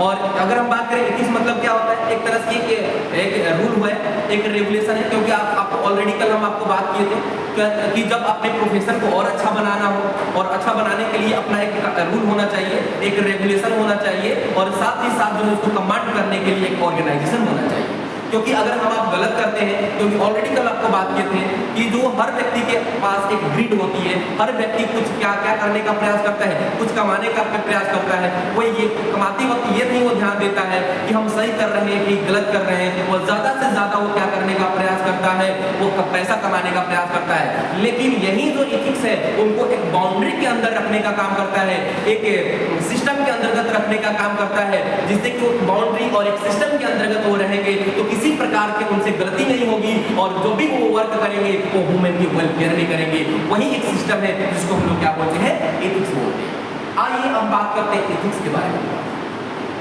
और अगर हम बात करें एथिक्स मतलब क्या होता है, एक तरह से एक रूल है, एक रेगुलेशन है, क्योंकि आप ऑलरेडी कल हम आपको बात किए थे कि जब अपने प्रोफेशन को और अच्छा बनाना हो और अच्छा बनाने के लिए अपना एक रूल होना चाहिए, एक रेगुलेशन होना चाहिए और साथ ही साथ जो है उसको कमांड करने के लिए एक ऑर्गेनाइजेशन होना चाहिए। क्योंकि अगर हम आप गलत करते हैं, क्योंकि ऑलरेडी कल आपको बात किए थे कि जो हर व्यक्ति के पास एक ग्रिड होती है, हर व्यक्ति कुछ क्या क्या करने का प्रयास करता है, कुछ कमाने का प्रयास करता है। वो ये कमाते वक्त ये नहीं वो ध्यान देता है कि हम सही कर रहे हैं कि गलत कर रहे हैं, और ज़्यादा से ज़्यादा वो क्या करने का प्रयास करता है, वो पैसा कमाने का प्रयास करता है। लेकिन यही जो इथिक्स है उनको एक बाउंड्री के अंदर रखने का काम करता है, एक सिस्टम के अंतर्गत रखने का काम करता है, जिससे कि वो बाउंड्री और एक सिस्टम के अंतर्गत वो रहेंगे तो किसी प्रकार के उनसे गलती नहीं होगी, और जो भी वो वर्क करेंगे वो ह्यूमन की वेलफेयर में करेंगे। वही एक सिस्टम है जिसको हम लोग क्या बोलते हैं, एथिक्स बोलते हैं। आइए हम बात करते हैं एथिक्स के बारे में।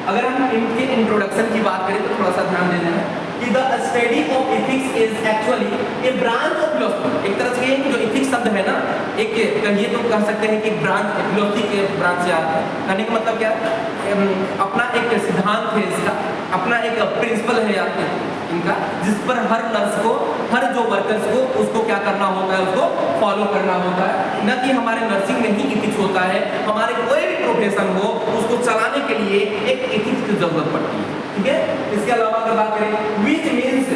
अगर हम इनके इंट्रोडक्शन की बात करें तो थोड़ा सा ध्यान देना है कि the study of ethics is actually A branch of philosophy. एक तरह से जो एथिक्स शब्द है ना, एक कहिए तो कह सकते हैं कि ब्रांच फिलॉसफी के ब्रांच से आता है। कहने का मतलब क्या है, अपना एक सिद्धांत है इसका, अपना एक प्रिंसिपल है इनका, जिस पर हर नर्स को, हर जो वर्कर्स को उसको क्या करना होता है, उसको फॉलो करना होता है। न कि हमारे नर्सिंग में ही एथिक्स होता है, हमारे कोई भी प्रोफेशन हो उसको चलाने के लिए एक एथिक्स की जरूरत पड़ती है। ठीक है, इसके अलावा अगर बात करें विच मीन्स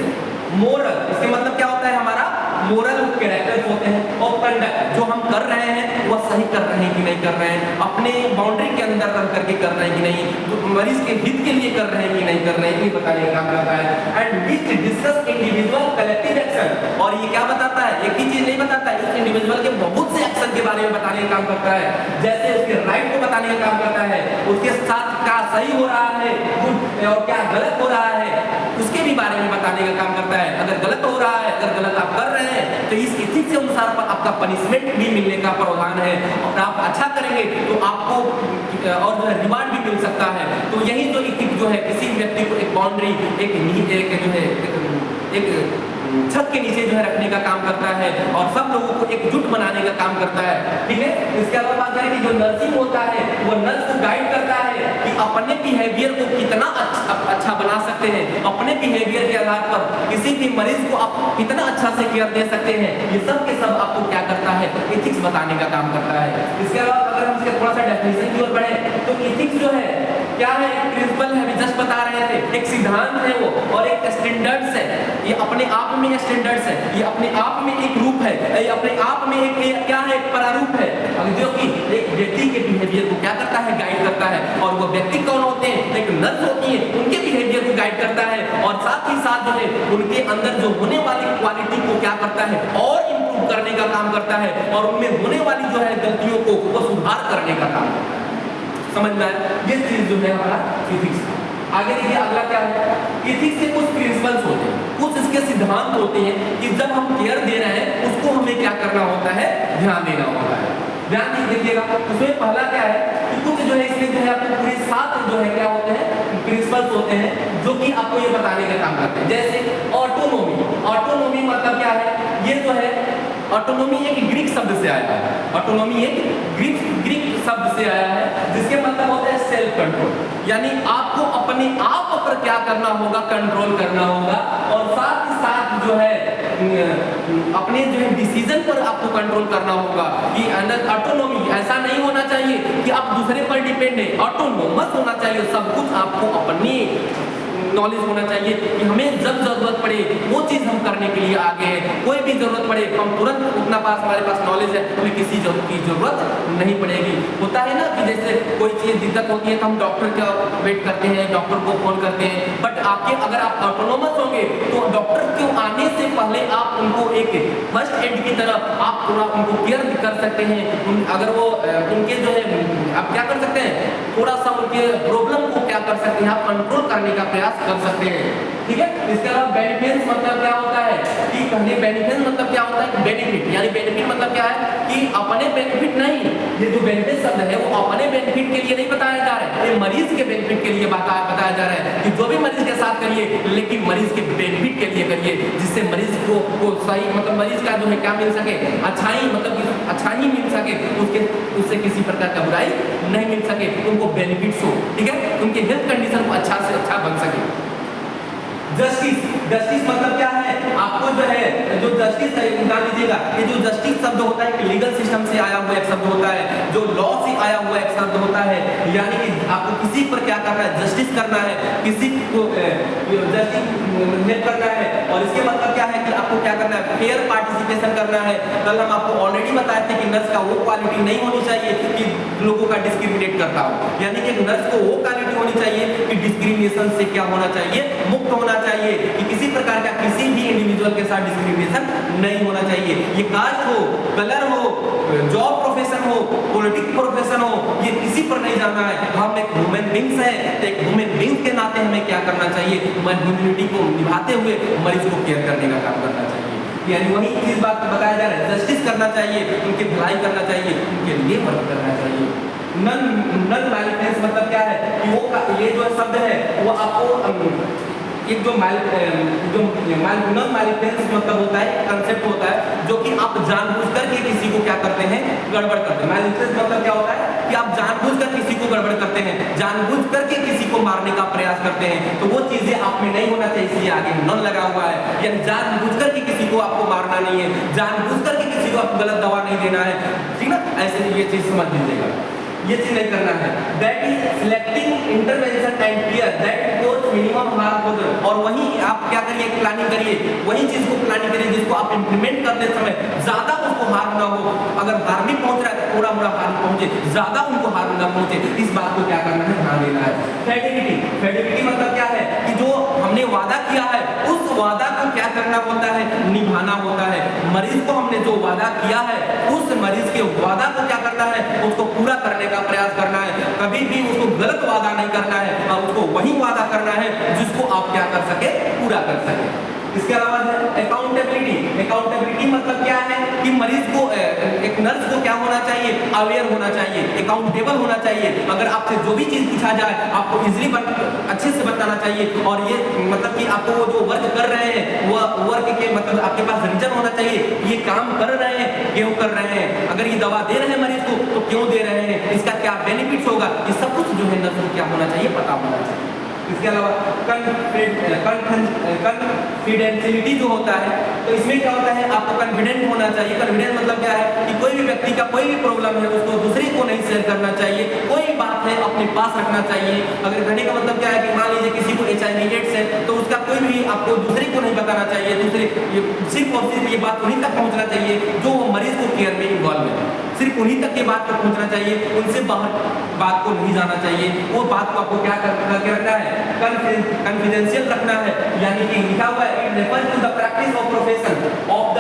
मोरल, इसके मतलब क्या होता है, हमारा मोरल कैरेक्टर्स होते हैं, और कंडक्ट जो हम कर रहे हैं वो सही कर रहे हैं कि नहीं कर रहे हैं, अपने बाउंड्री के अंदर रह करके कर रहे हैं कि नहीं, तो मरीज के हित के लिए कर रहे हैं कि नहीं कर रहे हैं, ये बताने का काम करता है। And which discuss individual collective action, और ये क्या बताता है, एक ही चीज नहीं बताता है, इस इंडिविजुअल के बहुत से एक्शन के बारे में बताने का काम करता है। जैसे उसके राइट को बताने का काम करता है, उसके साथ क्या सही हो रहा है और क्या गलत हो रहा है उसके भी बारे में बताने का काम करता है। अगर गलत हो रहा है, अगर गलत आप कर रहे हैं तो इस एथिक्स के अनुसार आपका पनिशमेंट भी मिलने का प्रावधान है, और आप अच्छा करेंगे तो आपको और जो है रिवार्ड भी मिल सकता है। तो यही जो एथिक्स जो है किसी व्यक्ति को एक बाउंड्री, एक जो है एक छत के नीचे जो है रखने का काम करता है, और सब लोगों को एकजुट बनाने का काम करता है। ठीक है, इसके अलावा बात करें कि जो नर्सिंग होता है वो नर्स को गाइड करता है कि अपने बिहेवियर को कितना अच्छा बना सकते हैं, अपने बिहेवियर के आधार पर किसी भी मरीज को आप कितना अच्छा से केयर दे सकते हैं। ये सब के सब आपको क्या करता है, एथिक्स बताने का काम करता है। इसके अलावा अगर हम इसके थोड़ा सा डेफिनेशन की ओर बढ़े तो एथिक्स जो है क्या है, एक प्रिंसिपल है, अभी जस्ट बता रहे थे, एक सिद्धांत है वो, और एक स्टैंडर्ड्स है। ये अपने आप में स्टैंडर्ड्स है, ये अपने आप में एक रूप है, ये अपने आप में एक क्या है, एक प्रारूप है, जो कि एक व्यक्ति के बिहेवियर को क्या करता है, गाइड करता है। और वो व्यक्ति कौन होते हैं, एक नर्स होती है, उनके बिहेवियर को गाइड करता है, और साथ ही साथ जो है उनके अंदर जो होने वाली क्वालिटी को क्या करता है और इम्प्रूव करने का काम करता है, और उनमें होने वाली जो है गलतियों को वो सुधार करने का काम करता है। समझ में आया, ये चीज जो है हमारा एथिक्स। आगे देखिए अगला क्या है, एथिक्स के कुछ प्रिंसिपल्स होते हैं, कुछ इसके सिद्धांत होते हैं कि जब हम केयर दे रहे हैं उसको हमें क्या करना होता है, ध्यान देना होता है। ध्यान देखिएगा, उसमें पहला क्या है कि कुछ जो है इसमें जो है आपको पूरे 7 जो है क्या होते हैं, प्रिंसिपल्स होते हैं, जो कि आपको ये बताने का काम करते हैं। जैसे ऑटोनोमी, ऑटोनोमी मतलब क्या है, ये जो है ऑटोनोमी एक ग्रीक शब्द से आया है, ऑटोनोमी एक ग्रीक शब्द से आया है, जिसके मतलब होता है सेल्फ कंट्रोल, यानी आपको अपने आप पर क्या करना होगा, कंट्रोल करना होगा, और साथ ही साथ जो है अपने जो है डिसीजन पर आपको कंट्रोल करना होगा। कि ऑटोनोमी ऐसा नहीं होना चाहिए कि आप दूसरे पर डिपेंड है, ऑटोनोमस होना चाहिए, सब कुछ आपको अपनी नॉलेज होना चाहिए कि हमें जब जरूरत पड़े वो चीज़ हम करने के लिए आगे हैं। कोई भी जरूरत पड़े हम तुरंत उतना हमारे पास नॉलेज है, हमें किसी की जरूरत नहीं पड़ेगी। होता है ना कि जैसे कोई चीज़ दिक्कत होती है तो हम डॉक्टर का वेट करते हैं, डॉक्टर को फोन करते हैं, बट आपके अगर आप ऑटोनोमस होंगे तो डॉक्टर के आने से पहले आप उनको एक फर्स्ट एड की तरह आप पूरा उनको केयर कर सकते हैं। अगर वो उनके जो है आप क्या कर सकते हैं, थोड़ा सा उनके प्रॉब्लम को क्या कर सकते हैं, आप कंट्रोल करने का प्रयास कर सकते हैं। ठीक है। इसके अलावा बेनिफिट्स मतलब क्या होता है कि कहने बेनिफिट मतलब क्या होता है, बेनिफिट यानी बेनिफिट मतलब क्या है कि अपने बेनिफिट नहीं, ये जो बेनिफिट शब्द है वो अपने बेनिफिट के लिए नहीं बताया जा रहा है, ये मरीज के बेनिफिट के लिए बताया जा रहा है कि जो भी मरीज के साथ करिए लेकिन मरीज के बेनिफिट के लिए करिए, जिससे मरीज को सही मतलब मरीज का जो है क्या मिल सके, अच्छाई मतलब अच्छाई मिल सके, उससे किसी प्रकार का बुराई नहीं मिल सके, उनको बेनिफिट्स हो, ठीक है, उनके हेल्थ कंडीशन को अच्छा से अच्छा बन सके। जस्टिस, जस्टिस मतलब क्या है, आपको जो है जो जस्टिस जान लीजिएगा, ये जो जस्टिस शब्द होता है लीगल सिस्टम से आया हुआ एक शब्द होता है, जो लॉ से आया हुआ एक शब्द होता है, यानी कि आपको किसी पर क्या करना है, जस्टिस करना है, किसी को जस्टिस हेल्प करना है, और इसके मतलब क्या है कि आपको क्या करना है, फेयर पार्टिसिपेशन करना है। कल हम आपको ऑलरेडी बताए थे कि नर्स का वो क्वालिटी नहीं होनी चाहिए कि लोगों का डिस्क्रिमिनेट करता हो, यानी कि नर्स को वो क्वालिटी होनी चाहिए कि डिस्क्रिमिनेशन से क्या होना चाहिए, मुक्त होना चाहिए, कि किसी प्रकार का किसी भी इंडिविजुअल के साथ डिस्क्रिमिनेशन नहीं होना चाहिए। ये कास्ट हो, कलर हो, जॉब प्रोफेशन हो, पॉलिटिक्स प्रोफेशन हो, ये किसी पर नहीं जाना है। हम एक ह्यूमन बींग्स है, तो एक ह्यूमन बींग्स के नाते हमें क्या करना चाहिए, ह्यूमैनिटी को निभाते हुए मरीज को केयर करने का काम करना चाहिए, यानी वही चीज बात बताया जा रहा है, जस्टिस करना चाहिए, उनकी भलाई करना चाहिए, उनके लिए वर्क करना चाहिए। नन मैलिफेंस मतलब क्या है कि वो ये जो शब्द है वो आपको एक जो नॉन मैलिफेंस मतलब होता है, कंसेप्ट होता है जो कि आप जानबूझ करके किसी को क्या करते हैं, गड़बड़ करते हैं। मैलिफेंस मतलब क्या होता है कि आप जानबूझकर किसी को गड़बड़ करते हैं, जानबूझ करके किसी को मारने का प्रयास करते हैं, तो वो चीजें आप में नहीं होना चाहिए, इसलिए आगे नॉन लगा हुआ है, यानी जानबूझ करके किसी को आपको मारना नहीं है, जानबूझ करके किसी को आपको गलत दवा नहीं देना है, ठीक ना, ऐसे ये चीज समझ लीजिएगा, ये चीज नहीं करना है। That is selecting intervention and care that cause minimum harm को, और वही आप क्या करिए, प्लानिंग करिए, वही चीज को प्लानिंग करिए जिसको आप इंप्लीमेंट करते समय ज्यादा उसको हार्म ना हो, अगर हार्म भी पहुंच रहा है तो थोड़ा हार्म पहुंचे, ज्यादा उनको हार्म ना पहुंचे, इस बात को क्या करना है, ध्यान देना है। फेडिलिटी, फेडिलिटी मतलब क्या है कि जो हमने वादा किया है उस वादा को क्या करना होता है, निभाना होता है। मरीज को हमने जो वादा किया है उस मरीज के वादा को क्या करना है, उसको पूरा करने का प्रयास करना है, कभी भी उसको गलत वादा नहीं करना है, और उसको वही वादा करना है जिसको आप क्या कर सके, पूरा कर सके। इसके अलावा अकाउंटेबिलिटी, अकाउंटेबिलिटी मतलब क्या है कि मरीज को एक नर्स को क्या होना चाहिए, अवेयर होना चाहिए, अकाउंटेबल होना चाहिए, अगर आपसे जो भी चीज पूछा जाए आपको इजीली अच्छे से बताना चाहिए, और ये मतलब कि आपको वो जो वर्क कर रहे हैं वो वर्क के मतलब आपके पास रीजन होना चाहिए, ये काम कर रहे हैं क्यों कर रहे हैं, अगर ये दवा दे रहे हैं मरीज को तो क्यों दे रहे हैं, इसका क्या बेनिफिट्स होगा, ये सब कुछ जो है नर्स को क्या होना चाहिए, पता होना चाहिए। इसके अलावा कॉन्फिडेंशियलिटी जो होता है, तो इसमें क्या होता है, आपको कॉन्फिडेंट होना चाहिए। कॉन्फिडेंस मतलब क्या है कि कोई भी व्यक्ति का कोई भी प्रॉब्लम है उसको दूसरे को नहीं शेयर करना चाहिए, कोई बात है अपने पास रखना चाहिए। अगर कहने का मतलब क्या है कि मान लीजिए किसी को HIV एड्स है तो उसका कोई भी आपको दूसरे को नहीं बताना चाहिए, दूसरे सिर्फ और सिर्फ ये बात उन्हीं तक पहुंचना चाहिए जो मरीज को केयर में इन्वॉल्व है, सिर्फ उन्हीं तक ये बात को पहुंचना चाहिए, उनसे बाहर बात को नहीं जाना चाहिए, वो बात को आपको क्या करके रखना है, कॉन्फिडेंशियल रखना है, यानी कि लिखा हुआ है it refers to the practice of profession of the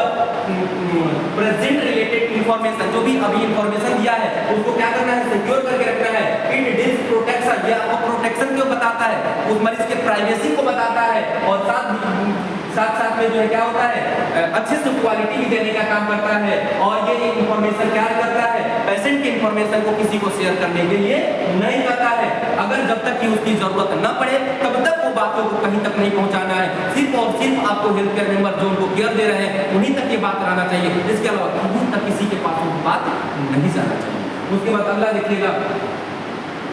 present related information, जो भी अभी इंफॉर्मेशन दिया है उसको क्या करना है, सिक्योर करके रखना है। इट डिज प्रोटेक्शन, ये आपको प्रोटेक्शन क्यों बताता है, उस मरीज के प्राइवेसी को बताता है, और साथ में जो है क्या होता है, अच्छे से क्वालिटी भी देने का काम करता है, और ये इंफॉर्मेशन क्या करता है, पेशेंट की इंफॉर्मेशन को किसी को शेयर करने के लिए नहीं करता है, अगर जब तक कि उसकी जरूरत न पड़े तब तक वो बातों को कहीं तक नहीं पहुंचाना है, सिर्फ और सिर्फ आपको हेल्थ केयर मेंबर जो उनको केयर दे रहे हैं उन्हीं तक ये बात रहना चाहिए, इसके अलावा कहीं तक किसी के पास वो बात नहीं जाना चाहिए। उसके बाद अगला देखिएगा,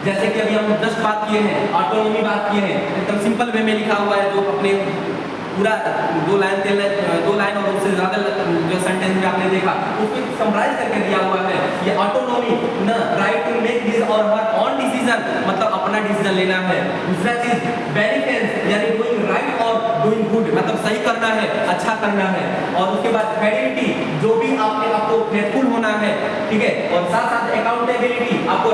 जैसे कि अभी हम जस्ट बात किए हैं, ऑटोनॉमी बात किए हैं, एकदम सिंपल वे में लिखा हुआ है, जो अपने पूरा दो लाइन और उससे ज्यादा जो सेंटेंस में आपने देखा उसको समराइज करके दिया हुआ है। ये ऑटोनॉमी न राइट टू मेक हिज और हर ऑन डिसीजन, मतलब अपना डिसीजन लेना है। दूसरा चीज बेनिफिट्स, यानी डूइंग राइट और डूइंग गुड, मतलब सही करना है, अच्छा करना है। और उसके बाद फेडिलिटी, जो भी आपको फेथफुल होना है, ठीक है। और साथ साथ अकाउंटेबिलिटी, आपको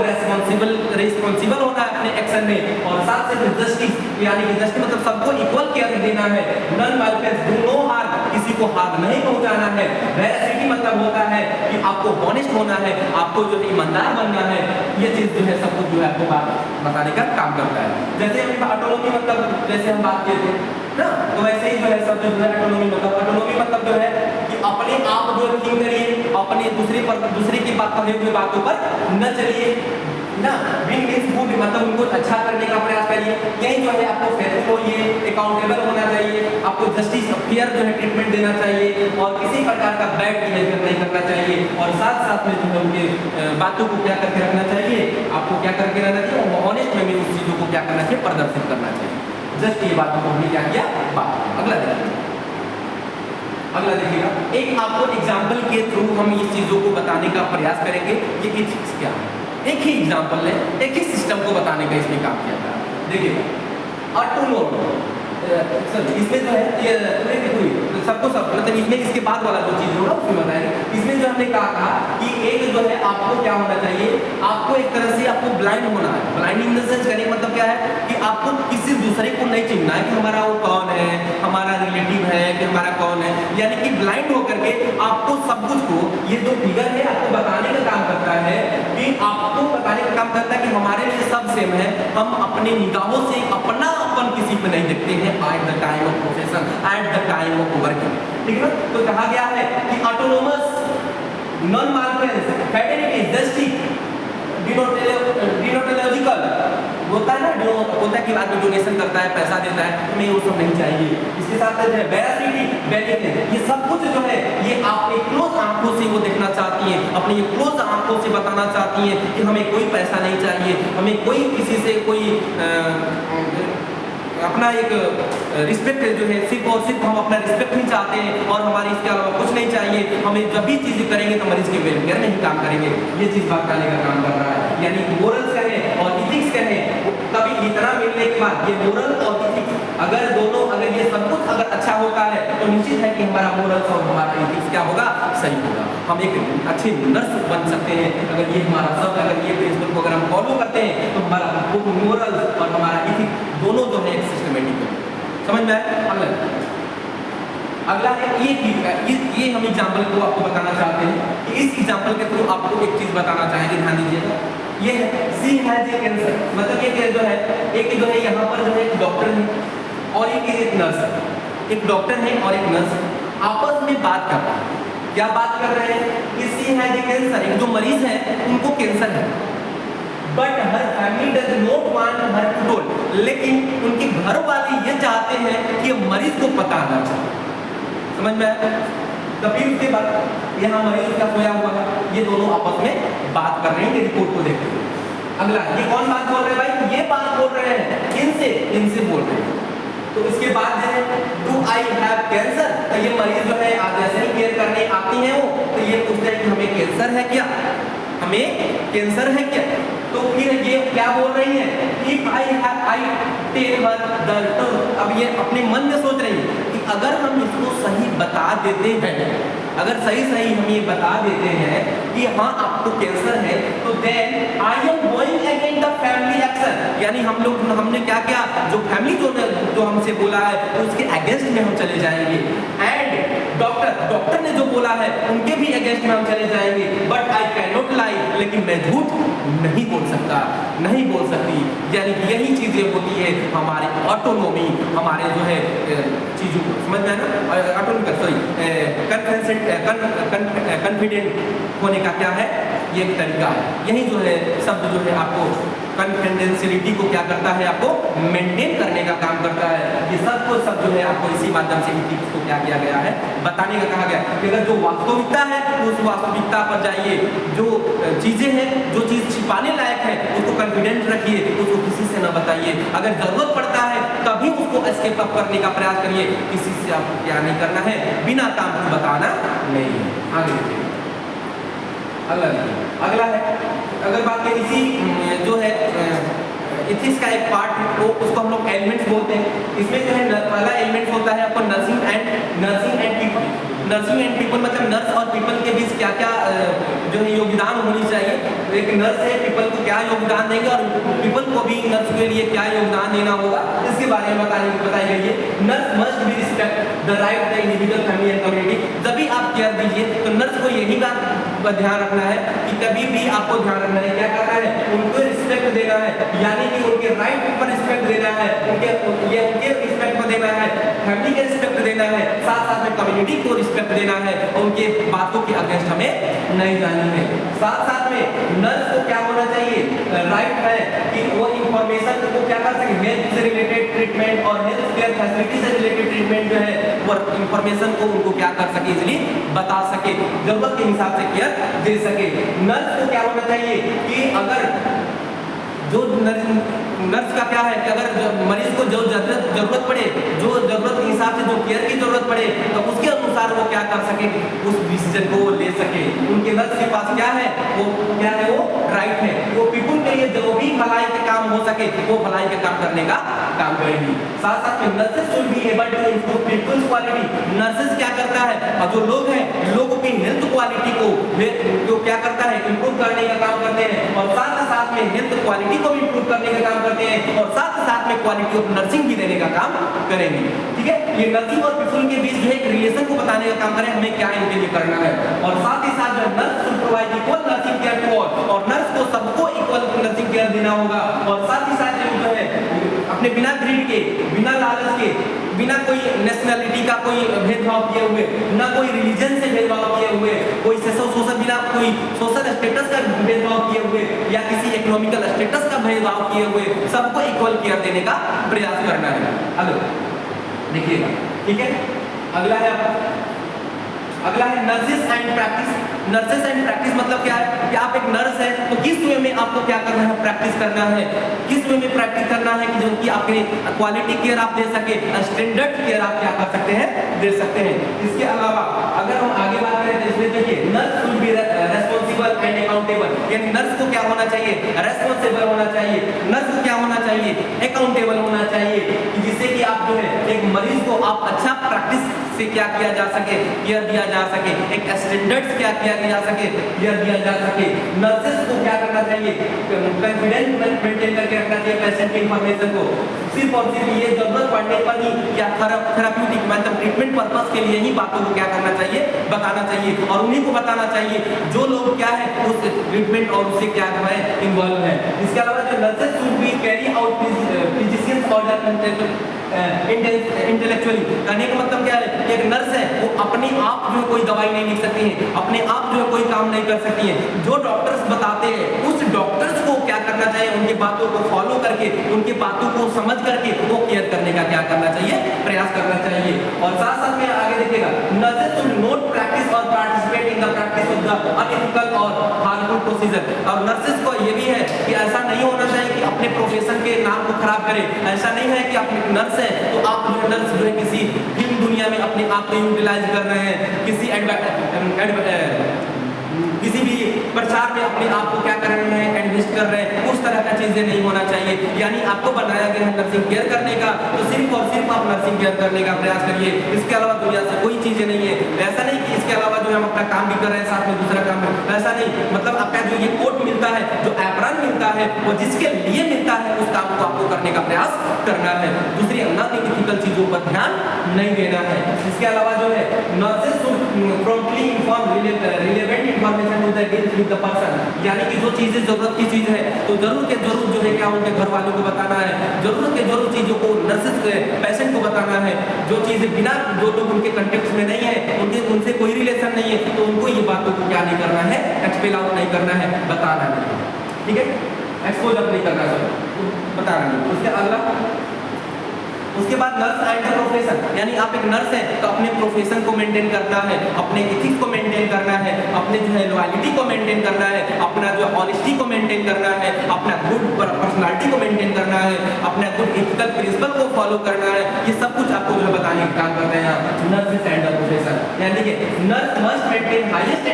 रिस्पॉन्सिबल होना है अपने एक्शन में, और साथ से जस्टिस यानी कि जस्टिस मतलब सबको इक्वल केयर देना है, non violence, do no harm, किसी को हार्म नहीं पहुंचाना है, वेरासिटी मतलब होता है कि आपको ऑनेस्ट होना है, आपको जो है ईमानदार बनना है, ये चीज जो है सब कुछ जो है आपको बात बताने का काम करता है। जैसे हम ऑटोनॉमी मतलब जैसे हम बात किए थे ना, तो वैसे ही जो है सब जो है ऑटोनॉमी मतलब जो है कि अपने आप जो थिंक करिए, अपने दूसरे की बात कहे हुए बातों पर न चलिए ना, विन मींस गुड मतलब उनको अच्छा करने का प्रयास करिए, यही जो है आपको फेयरफुल होइए, अकाउंटेबल होना चाहिए, आपको जस्टिस फेयर जो है ट्रीटमेंट देना चाहिए, और किसी प्रकार का बैड बिहेवियर नहीं करना चाहिए, और साथ साथ में जो है उनके बातों को क्या करके रखना चाहिए, आपको क्या करके रहना चाहिए, ऑनेस्ट वे में उस चीज़ों को क्या करना चाहिए, प्रदर्शित करना चाहिए। जस्ट ये बातों को हमने क्या किया बात। अगला देखिएगा, एक आपको एग्जाम्पल के थ्रू हम इस चीज़ों को बताने का प्रयास करेंगे कि एथिक्स क्या है। एक ही एग्जाम्पल है, एक ही सिस्टम को बताने का इसमें काम किया था। देखिएगा ऑटोनॉमी सर इसमें जो है ये सबको सब मतलब इसमें इसके बाद वाला जो चीज़ होगा उसमें बताएंगे। इसमें जो हमने कहा था कि एक जो है आपको क्या होना चाहिए, आपको एक तरह से आपको ब्लाइंड होना है। ब्लाइंड इन द सेंस कहने का मतलब क्या है कि आपको किसी दूसरे को नहीं चिन्हना है कि हमारा वो कौन है, हमारा रिलेटिव है कि हमारा कौन है, यानी कि ब्लाइंड होकर के आपको सब कुछ को, ये जो फिगर है आपको बताने का काम करता है कि आपको बताने का काम करता है कि हमारे लिए सब सेम है, हम अपनी निगाहों से अपना अपन किसी पे नहीं देखते हैं at the time of profession, at the time of working, ठीक है। तो कहा गया है कि ऑटोनोमस, नॉन मार्केंस, फेडरलिटी, जस्टिस, डिनोटोलॉजिकल होता है ना, होता है कि आदमी डोनेशन करता है, पैसा देता है, हमें वो सब नहीं चाहिए। इसके साथ जो है वेरासिटी, वैलिडनेस, ये सब कुछ जो है ये आप एक क्लोज आंखों से वो देखना चाहती हैं, अपनी क्लोज आंखों से बताना चाहती हैं कि हमें कोई पैसा नहीं चाहिए, हमें कोई किसी से कोई अपना एक रिस्पेक्ट जो है सिर्फ और सिर्फ हम अपना रिस्पेक्ट ही चाहते हैं, और हमारी इसके अलावा कुछ नहीं चाहिए। हमें जब भी चीज़ें करेंगे तो मरीज के वेलफेयर में ही काम करेंगे, ये चीज़ बताने का काम कर रहा है। यानी मोरल्स कहें और इथिक्स कहें, कभी इतना मिलने के बाद ये मोरल और इथिक्स अगर दोनों, अगर ये सब कुछ अगर अच्छा होता है तो निश्चित है कि हमारा मोरल्स और हमारा इथिक्स क्या होगा, सही होगा। हम एक अच्छे नर्स बन सकते हैं अगर ये हमारा सब, अगर ये प्रिंसिपल को अगर हम फॉलो करते हैं तो हमारा मोरल्स और हमारा इथिक्स दोनों जो है सिस्टमेटिक है। समझ में आया? अगला है ये हम एग्जाम्पल को आपको बताना चाहते हैं कि इस एग्जाम्पल के थ्रू आपको एक चीज बताना चाहेंगे, ध्यान दीजिएगा। ये है सी हैज ए कैंसर, मतलब ये जो है एक जो है यहाँ पर जो है एक डॉक्टर है और एक नर्स है, एक डॉक्टर है और एक नर्स आपस में बात कर रहे हैं। क्या बात कर रहे हैं कि सी हैज ए कैंसर, एक जो मरीज है उनको कैंसर है, but her family does not want her to tell, लेकिन उनके घर वाले ये चाहते हैं कि मरीज को पता ना चले। समझ में आया? तो फिर उसके बाद यहाँ मरीज का सोया हुआ है, ये दोनों आपस में बात कर रहे हैं, ये रिपोर्ट को देखते हुए। अगला ये कौन बात बोल रहे हैं भाई, ये बात बोल रहे हैं इनसे बोल रहे हैं। तो इसके बाद जो है डू आई हैव कैंसर, तो ये मरीज जो है आप जैसे ही केयर करने आती हैं वो, तो ये पूछते हैं कि हमें कैंसर है क्या, हमें कैंसर है क्या। तो फिर ये क्या बोल रही है, if I tell her the truth, अब ये अपने मन में सोच रही है कि अगर हम इसको सही बता देते हैं, अगर सही हम ये बता देते हैं कि हाँ आपको कैंसर है, तो then I am going against the family action, यानी हमने क्या किया, जो फैमिली जो हमसे बोला है उसके अगेंस्ट में हम चले जाएंगे। एंड डॉक्टर ने जो बोला है उनके भी अगेंस्ट में हम चले जाएंगे। But I can not lie, लेकिन मैं झूठ नहीं बोल सकता, नहीं बोल सकती। यानी कि यही चीजें होती है हमारे ऑटोनॉमी, हमारे जो है चीजों को समझ में ना, कॉन्फिडेंट होने का क्या है, ये एक तरीका है। यही जो है शब्द जो है आपको कॉन्फिडेंशियलिटी को क्या करता है, आपको मेंटेन करने का काम करता है। ये सब जो है आपको इसी माध्यम से इथिक्स को क्या किया गया है, बताने का कहा गया कि अगर जो वास्तविकता है उस वास्तविकता पर जाइए, जो चीजें हैं, जो चीज छिपाने लायक है उसको कॉन्फिडेंट रखिए, उसको किसी से न बताइए। अगर जरूरत पड़ता है तभी उसको एस्केप अप करने का प्रयास करिए, किसी से आपको क्या नहीं करना है, बिना काम को बताना नहीं है। आगे देखिए अगला है, अगर बात करें इसी जो है इथिक्स का एक पार्ट है, तो उसको हम लोग एलिमेंट्स बोलते हैं। इसमें जो है पहला एलिमेंट होता है आपको nursing and teaching. Nursing and people मतलब नर्स और पीपल के बीच क्या क्या जो है योगदान होनी चाहिए। एक नर्स है, पीपल को क्या योगदान देंगे और पीपल को भी नर्स के लिए क्या योगदान देना होगा, इसके बारे में बताई गई है। Nurse must be respect the right the individual family and community. जब भी आप केयर दीजिए तो नर्स को यही बात ध्यान रखना है कि कभी भी आपको ध्यान रखना है, क्या करना है, उनको रिस्पेक्ट देना है, यानी कि उनके राइट पर रिस्पेक्ट देना है, उनके रिस्पेक्ट को देना है, फैमिली के रिस्पेक्ट देना है, साथ साथ में कम्युनिटी को रिस्पेक्ट देना है, उनके बातों के अगेंस्ट हमें नहीं जानी है। साथ साथ में नर्स को क्या होना चाहिए, राइट है कि वो इंफॉर्मेशन को क्या कर सके, हेल्थ से रिलेटेड ट्रीटमेंट और हेल्थ केयर फैसिलिटी से रिलेटेड ट्रीटमेंट जो है वो इंफॉर्मेशन को उनको क्या कर सके, इजीली बता सके, जरूरत के हिसाब से केयर दे सके। नर्स को क्या होना चाहिए कि अगर जो नर्स का क्या है कि अगर मरीज को जो जरूरत पड़े, जो जरूरत के हिसाब से जो केयर की जरूरत पड़े तो उसके अनुसार वो क्या कर सके, उस डिसीजन को वो ले सके। उनके नर्स के पास क्या है, वो क्या है, वो राइट है, वो पीपल के लिए जो भी भलाई के काम हो सके वो भलाई के काम करने का काम करेगी। साथ साथ में nurses should be able to improve people's quality. Nurses क्या करता है, और जो लोग हैं लोगों की हेल्थ क्वालिटी को जो क्या करता है, इंप्रूव करने का काम करते हैं और साथ में हेल्थ क्वालिटी को भी इंप्रूव करने का काम करते हैं और साथ में क्वालिटी ऑफ नर्सिंग भी देने का काम करेंगे। ठीक है, ये नर्सिंग और पीपल के बीच जो है एक रिलेशन को बताने का काम करें, हमें क्या इनके लिए करना है। और साथ ही साथ जो nurse should provide equal nursing care to all, और नर्स को सबको इक्वल नर्सिंग केयर देना होगा। और साथ ही साथ जो है अपने बिना ग्रीड के, बिना लालच के, बिना कोई नेशनलिटी का कोई भेदभाव किए हुए, ना कोई रिलीजन से भेदभाव किए हुए, कोई सोशल बिना कोई सोशल स्टेटस का भेदभाव किए हुए या किसी इकोनॉमिकल स्टेटस का भेदभाव किए हुए सबको इक्वल केयर देने का प्रयास करना है। अगला देखिएगा, ठीक है, अगला है nurses and practice. Nurses and practice मतलब क्या है कि आप एक नर्स है तो किस वे में आपको क्या करना है, प्रैक्टिस करना है, किस वे में प्रैक्टिस करना है कि जो कि आपके क्वालिटी केयर आप दे सके, स्टैंडर्ड केयर आप क्या कर सकते हैं, दे सकते हैं। इसके अलावा अगर हम आगे बात करें तो इसमें देखिए nurse should be responsible and accountable, यानी नर्स को क्या होना चाहिए, रेस्पॉन्सिबल होना चाहिए, नर्स को क्या होना चाहिए, अकाउंटेबल होना चाहिए, जिससे कि आप जो है एक मरीज को आप अच्छा प्रैक्टिस से क्या किया जा सके, केयर दिया जा सके, एक स्टैंडर्ड्स क्या किया जा सके, केयर दिया जा सके। नर्सेस को क्या करना चाहिए, कॉन्फिडेंस मेंटेन करके रखना चाहिए पेशेंट की इंफॉर्मेशन को, सिर्फ और सिर्फ ये जरूरत पड़ने पर ही या थेराप्यूटिक मतलब ट्रीटमेंट पर्पस के लिए ही बातों को क्या करना चाहिए, बताना चाहिए और उन्हीं को बताना चाहिए जो लोग क्या है उस ट्रीटमेंट और उससे क्या है इन्वॉल्व है। इसके अलावा जो nurses should be carry out physicians order intellectually, कहने का मतलब क्या है, एक नर्स है वो अपने आप जो कोई दवाई नहीं लिख सकती है, अपने आप जो कोई काम नहीं कर सकती है, जो डॉक्टर्स बताते हैं उस डॉक्टर्स को क्या करना चाहिए, उनकी बातों को फॉलो करके, उनकी बातों को समझ करके वो केयर करने का क्या करना चाहिए, प्रयास करना चाहिए। और साथ साथ में आगे देखिएगा नर्सेस शुड नोट प्रैक्टिस और participate in the practice of the unethical और हार्मफुल प्रोसीजर। और नर्सेस को ये भी है कि ऐसा नहीं होना चाहिए कि अपने प्रोफेशन के नाम को खराब करे, ऐसा नहीं है कि अपने नर्स है तो आप जो नर्स जो है किसी फिल्म दुनिया में अपने आप को यूटिलाइज कर रहे हैं, किसी भी प्रचार में अपने आप को क्या कर रहे हैं, इन्वेस्ट कर रहे हैं, उस तरह का चीजें नहीं होना चाहिए। यानी आपको बनाया गया है नर्सिंग केयर करने का, तो सिर्फ और सिर्फ आप नर्सिंग केयर करने का प्रयास करिए, इसके अलावा दुनिया से कोई चीजें नहीं है। ऐसा नहीं कि इसके अलावा जो हम अपना काम भी कर रहे हैं साथ में दूसरा काम है, ऐसा नहीं। मतलब आपका जो ये कोट मिलता है, जो एप्रन मिलता है, वो जिसके लिए मिलता है उस काम को आपको करने का प्रयास करना है, दूसरी अनएथिकल चीजों पर ध्यान नहीं देना है। इसके अलावा जो है nurses should promptly inform relevant information with the person, यानी कि जो चीजें जरूरत की चीज है तो जरूर के जरूर जो है क्या उनके घर वालों को बताना है, जरूरत के जरूर चीजों को नर्सेस पेशेंट को बताना है। जो चीजें बिना, जो लोग उनके कंटेक्ट में नहीं है, उनसे कोई रिलेशन नहीं है, तो उनको ये बातों को क्या नहीं करना है, एक्सपेल आउट नहीं करना है, बताना नहीं, ठीक है, एक्सपोज अप नहीं करना, सब बताना नहीं। उसके बाद नर्स एंड प्रोफेशन, यानी आप एक नर्स है तो अपने प्रोफेशन को मेंटेन करना है, अपने एथिक्स को मेंटेन करना है, अपने जो है लॉयल्टी को मेंटेन करना है, अपना जो ऑनेस्टी को मेंटेन करना है, अपना गुड पर्सनालिटी को मेंटेन करना है, अपना गुड एथिकल प्रिंसिपल को फॉलो करना है। ये सब कुछ आपको जो है बताने का काम करते हैं नर्स एंड प्रोफेशन। यानी कि nurse must maintain highest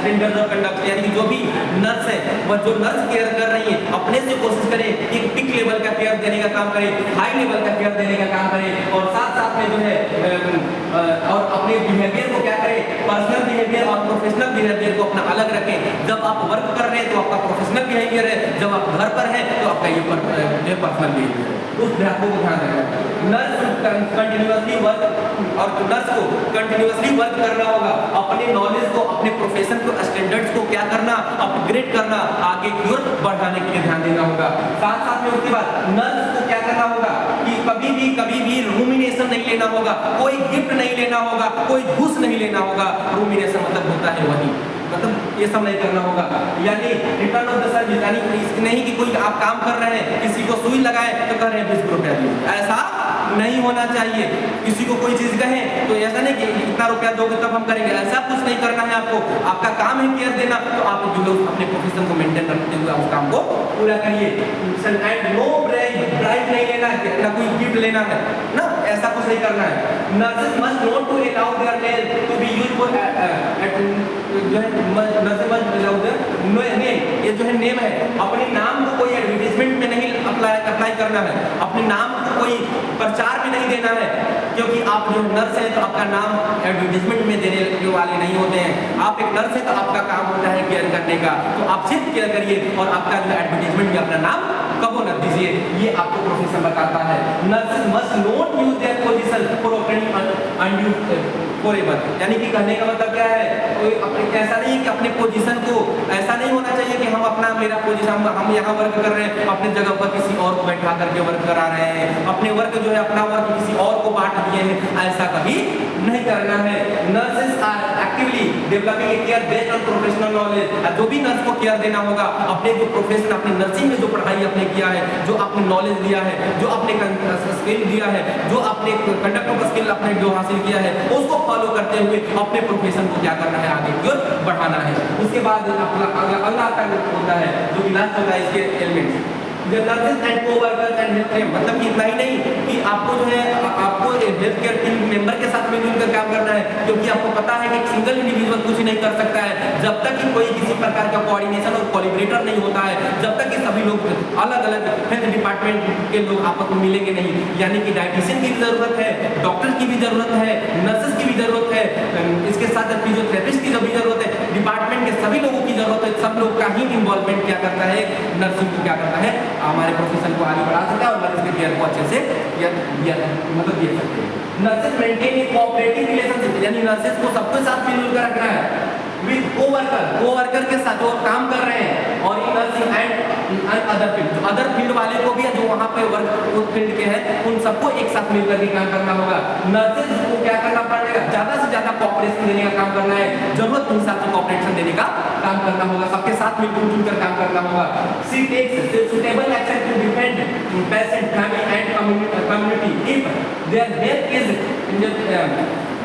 standard of conduct, यानी कि जो भी नर्स है वह जो नर्स केयर कर रही है अपने से कोशिश करे कि पिक लेवल का केयर देने का काम करे, हाई लेवल का का केयर देने का काम करें और साथ साथ में जो है और अपने बिहेवियर को क्या करें, पर्सनल बिहेवियर और प्रोफेशनल बिहेवियर को अपना अलग रखें। जब आप वर्क कर रहे हैं तो आपका प्रोफेशनल बिहेवियर है, जब आप घर पर हैं तो आपका ये पर्सनल बिहेवियर है, उस बात को ध्यान रखना। नर्स कंटिन्यूअसली वर्क और नर्स को कंटिन्यूअसली वर्क करना होगा, अपने नॉलेज को, अपने प्रोफेशन को, स्टैंडर्ड्स को क्या करना, अपग्रेड करना, आगे की ओर बढ़ाने के लिए ध्यान देना होगा। साथ साथ में उसके बाद नर्स को क्या करना होगा कि कभी भी रूमिनेशन नहीं लेना होगा, कोई गिफ्ट नहीं लेना होगा, कोई घूस नहीं लेना होगा। रूमिनेशन मतलब होता है वही, मतलब ये सब नहीं करना होगा, यानी रिटर्न ऑफ द सर्विस, यानी नहीं कि कोई आप काम कर रहे हैं, किसी को सुई लगाए तो कह रहे हैं 20 रुपया दिए, ऐसा नहीं होना चाहिए। किसी को कोई चीज कहें तो ऐसा नहीं कि इतना रुपया दोगे तब हम करेंगे, ऐसा कुछ नहीं करना है आपको। आपका काम है केयर देना, तो आप जो लोग अपने प्रोफेशन को मेंटेन करते हुए उस काम को पूरा करिए। एंड नो ब्राइब नहीं लेना है, ना कोई गिफ्ट लेना है ना, ऐसा कुछ नहीं करना है। Nurses must not to allow their name to be used for जो है nurses must allow their name, ये जो है नेम है, अपने नाम को कोई एडवर्टाइजमेंट में नहीं अप्लाई करना है, अपने नाम को कोई प्रचार में नहीं देना है, क्योंकि आप जो नर्स हैं तो आपका नाम एडवर्टाइजमेंट में देने वाले नहीं होते हैं। आप एक नर्स हैं तो आपका काम होता है केयर करने का, तो आप सिर्फ केयर करिए और आपका जो एडवर्टाइजमेंट में अपना नाम कबो न दीजिए, ये आपको प्रोफेशन बताता है। Nurses must not use their position for operating undue forever, यानी कि कहने का मतलब क्या है, कोई अपने ऐसा नहीं कि अपने पोजीशन को, ऐसा नहीं होना चाहिए कि हम अपना मेरा पोजीशन हम यहाँ वर्क कर रहे हैं, अपने जगह पर किसी और को बैठा करके वर्क करा रहे हैं, अपने वर्क जो है अपना वर्क किसी और को बांट दिए हैं, ऐसा कभी नहीं करना है। Nurses are actively developing a care based on professional knowledge, जो भी नर्स को केयर देना होगा, अपने जो प्रोफेशन, अपनी नर्सिंग में जो पढ़ाई आपने किया है, जो आपने नॉलेज लिया है, जो आपने स्किल दिया है, जो आपने कंडक्ट ऑफ स्किल आपने जो हासिल किया है, उसको फॉलो करते हुए अपने प्रोफेशन को क्या करना है, आगे की ओर बढ़ाना है। उसके बाद अगला आता है जो कि लास्ट होता है इसके elements, nurses and coworkers and health care, मतलब कि इतना ही नहीं कि आपको जो है आपको हेल्थ केयर टीम मेंबर के साथ मिलजुल कर काम करना है, क्योंकि आपको पता है कि एक सिंगल इंडिविजुअल कुछ नहीं कर सकता है जब तक कि कोई किसी प्रकार का कोऑर्डिनेशन और कोलैबोरेटर नहीं होता है, जब तक कि सभी लोग अलग अलग हेल्थ डिपार्टमेंट के लोग आपस में मिलेंगे नहीं। यानी कि डाइटिशियन की भी जरूरत है, डॉक्टर की भी जरूरत है, नर्सेस की भी जरूरत है, इसके साथ फिजियोथेरेपिस्ट की भी जरूरत है, डिपार्टमेंट के सभी लोगों की जरूरत है। सब लोग का ही इन्वॉल्वमेंट क्या करता है, नर्सिंग को क्या करता है, हमारे प्रोफेशन को आगे बढ़ा सकता है और मरीज के केयर को अच्छे से मतलब दे सकते हैं। नर्सेस मेंटेन ए कोऑपरेटिव रिलेशनशिप, यानी नर्सेस को सबके साथ मिलजुल कर रखना है विद कोवर्कर के साथ जो काम कर रहे हैं, और in nursing and other field वाले को भी जो वहाँ पे वर्क उस फील्ड के हैं उन सबको एक साथ मिलकर के काम करना होगा। नर्सेस को क्या करना पड़ेगा, ज़्यादा से ज़्यादा कोऑपरेशन देने का काम करना है, जरूरत के हिसाब से कोऑपरेशन देने का काम करना होगा, सबके साथ मिलजुल कर काम करना होगा। C takes suitable action to defend patient family and community if their health is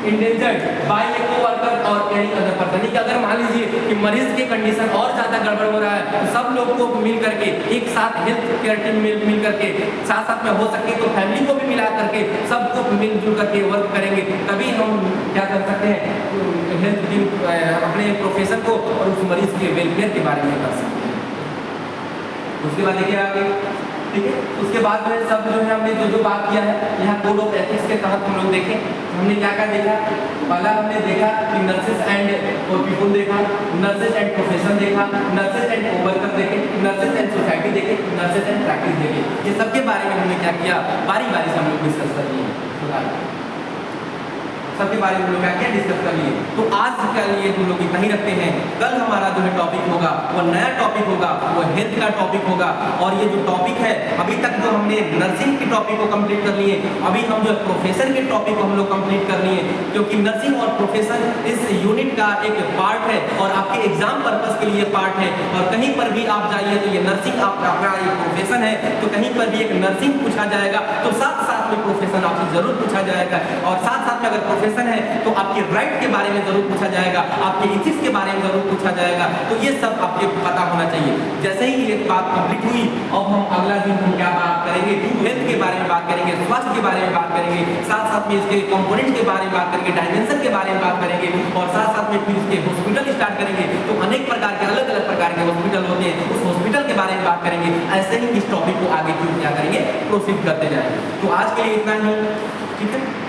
endangered by a coworker और एनी अदर पर्सन, कि अगर मान लीजिए कि मरीज की कंडीशन और ज़्यादा गड़बड़ हो रहा है तो सब लोग को मिल करके एक साथ हेल्थ केयर टीम मिल करके साथ साथ में हो सके तो फैमिली को भी मिला करके सबको मिलजुल करके वर्क करेंगे, तभी हम क्या कर सकते हैं, हेल्थ टीम अपने प्रोफेशन को और उस मरीज के वेलफेयर के बारे में कर सकते हैं। उसके बाद देखिए आगे, ठीक है, उसके बाद में सब जो है हमने जो बात किया है, यहाँ कोड ऑफ एथिक्स के तहत हम लोग देखें, हमने क्या क्या देखा। पहला हमने देखा कि नर्सेस एंड पीपल देखा, नर्सेस एंड प्रोफेशन देखा, नर्सेस एंड कोवर्कर देखे, नर्सेस एंड सोसाइटी देखे, नर्सेस एंड प्रैक्टिस देखे। ये सबके बारे में हमने क्या किया, बारी बारी से हम लोग डिस्कस कर लिए, सबके बारे में हम लोग क्या डिस्कस कर लिए। तो आज के लिए हम लोग इतना ही रखते हैं, कल हमारा जो है टॉपिक होगा वो नया टॉपिक होगा, वो हेल्थ का टॉपिक होगा। और ये जो टॉपिक है अभी तक जो हमने नर्सिंग के टॉपिक को कंप्लीट कर लिए, अभी हम जो प्रोफेशन के टॉपिक को हम लोग कंप्लीट कर लिए, क्योंकि नर्सिंग और प्रोफेशन इस यूनिट का एक पार्ट है और आपके एग्जाम पर्पज के लिए पार्ट है। और कहीं पर भी आप जाइए तो ये नर्सिंग आपका एक प्रोफेशन है, तो कहीं पर भी एक नर्सिंग पूछा जाएगा तो साथ साथ में प्रोफेशन आपसे जरूर पूछा जाएगा, और साथ साथ में अगर प्रोफेशन है तो आपके राइट के बारे में जरूर पूछा जाएगा, आपके इथिक्स के बारे में जरूर पूछा जाएगा। तो ये सब आपके पता होना चाहिए। जैसे ही ये बात कंप्लीट हुई, अब हम अगला दिन हम क्या बात करेंगे, हेल्थ के बारे में बात करेंगे, स्वास्थ्य के बारे में बात करेंगे, साथ साथ में इसके कंपोनेंट के बारे में बात करेंगे, डायमेंशन के बारे में बात करेंगे, और साथ साथ में फिर इसके हॉस्पिटल स्टार्ट करेंगे। तो अनेक प्रकार के अलग अलग प्रकार के हॉस्पिटल होते हैं, उस हॉस्पिटल के बारे में बात करेंगे। ऐसे ही इस टॉपिक को आगे क्यों क्या करेंगे, प्रोसीड करते जाएंगे। तो आज के लिए इतना ही, ठीक है।